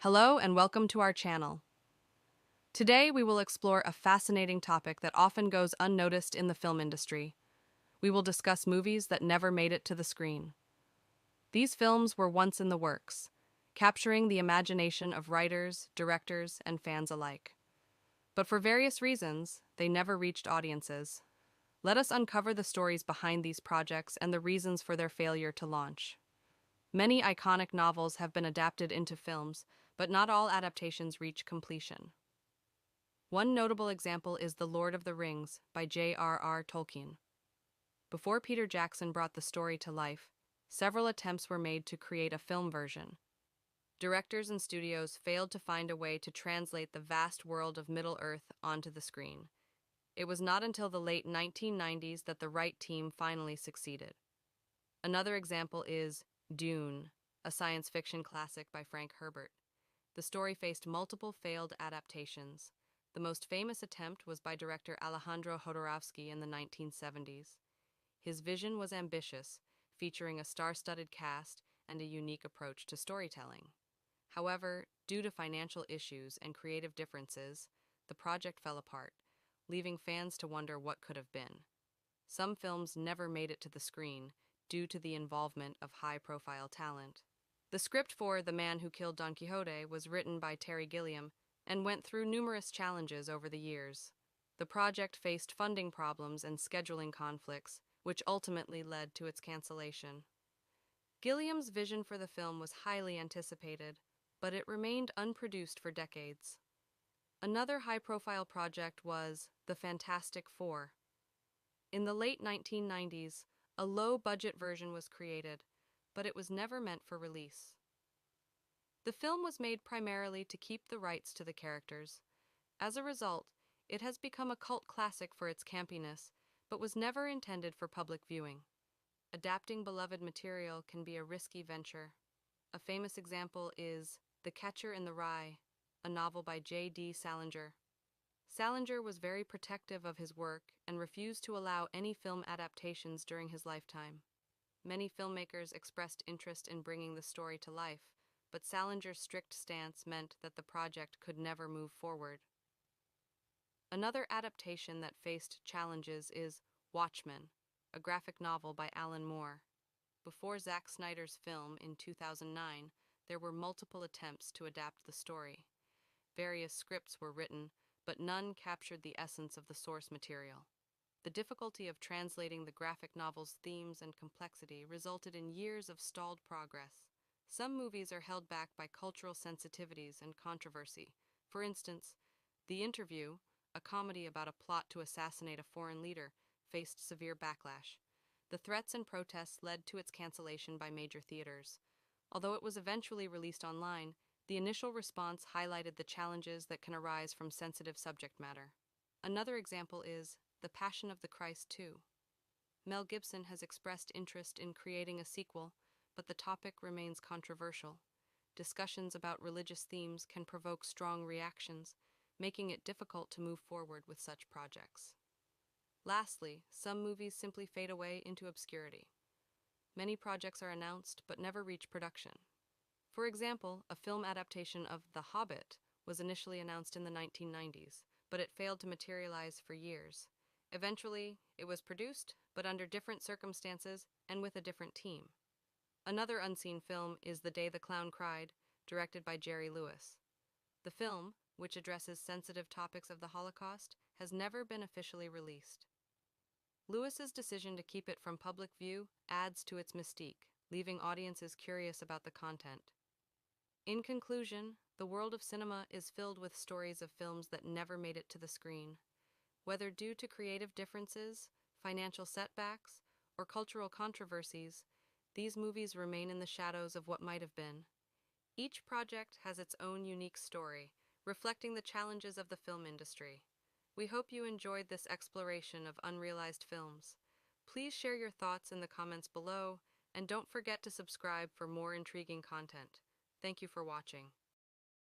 Hello and welcome to our channel. Today we will explore a fascinating topic that often goes unnoticed in the film industry. We will discuss movies that never made it to the screen. These films were once in the works, capturing the imagination of writers, directors, and fans alike. But for various reasons, they never reached audiences. Let us uncover the stories behind these projects and the reasons for their failure to launch. Many iconic novels have been adapted into films, but not all adaptations reach completion. One notable example is The Lord of the Rings by J.R.R. Tolkien. Before Peter Jackson brought the story to life, several attempts were made to create a film version. Directors and studios failed to find a way to translate the vast world of Middle-earth onto the screen. It was not until the late 1990s that the right team finally succeeded. Another example is Dune, a science fiction classic by Frank Herbert. The story faced multiple failed adaptations. The most famous attempt was by director Alejandro Jodorowsky in the 1970s. His vision was ambitious, featuring a star-studded cast and a unique approach to storytelling. However, due to financial issues and creative differences, the project fell apart, leaving fans to wonder what could have been. Some films never made it to the screen due to the involvement of high-profile talent. The script for The Man Who Killed Don Quixote was written by Terry Gilliam and went through numerous challenges over the years. The project faced funding problems and scheduling conflicts, which ultimately led to its cancellation. Gilliam's vision for the film was highly anticipated, but it remained unproduced for decades. Another high-profile project was The Fantastic Four. In the late 1990s, a low-budget version was created, but it was never meant for release. The film was made primarily to keep the rights to the characters. As a result, it has become a cult classic for its campiness, but was never intended for public viewing. Adapting beloved material can be a risky venture. A famous example is The Catcher in the Rye, a novel by J.D. Salinger. Salinger was very protective of his work and refused to allow any film adaptations during his lifetime. Many filmmakers expressed interest in bringing the story to life, but Salinger's strict stance meant that the project could never move forward. Another adaptation that faced challenges is Watchmen, a graphic novel by Alan Moore. Before Zack Snyder's film in 2009, there were multiple attempts to adapt the story. Various scripts were written, but none captured the essence of the source material. The difficulty of translating the graphic novel's themes and complexity resulted in years of stalled progress. Some movies are held back by cultural sensitivities and controversy. For instance, The Interview, a comedy about a plot to assassinate a foreign leader, faced severe backlash. The threats and protests led to its cancellation by major theaters. Although it was eventually released online, the initial response highlighted the challenges that can arise from sensitive subject matter. Another example is The Passion of the Christ 2. Mel Gibson has expressed interest in creating a sequel, but the topic remains controversial. Discussions about religious themes can provoke strong reactions, making it difficult to move forward with such projects. Lastly, some movies simply fade away into obscurity. Many projects are announced but never reach production. For example, a film adaptation of The Hobbit was initially announced in the 1990s, but it failed to materialize for years. Eventually, it was produced, but under different circumstances and with a different team. Another unseen film is The Day the Clown Cried, directed by Jerry Lewis. The film, which addresses sensitive topics of the Holocaust, has never been officially released. Lewis's decision to keep it from public view adds to its mystique, leaving audiences curious about the content. In conclusion, the world of cinema is filled with stories of films that never made it to the screen. Whether due to creative differences, financial setbacks, or cultural controversies, these movies remain in the shadows of what might have been. Each project has its own unique story, reflecting the challenges of the film industry. We hope you enjoyed this exploration of unrealized films. Please share your thoughts in the comments below, and don't forget to subscribe for more intriguing content. Thank you for watching.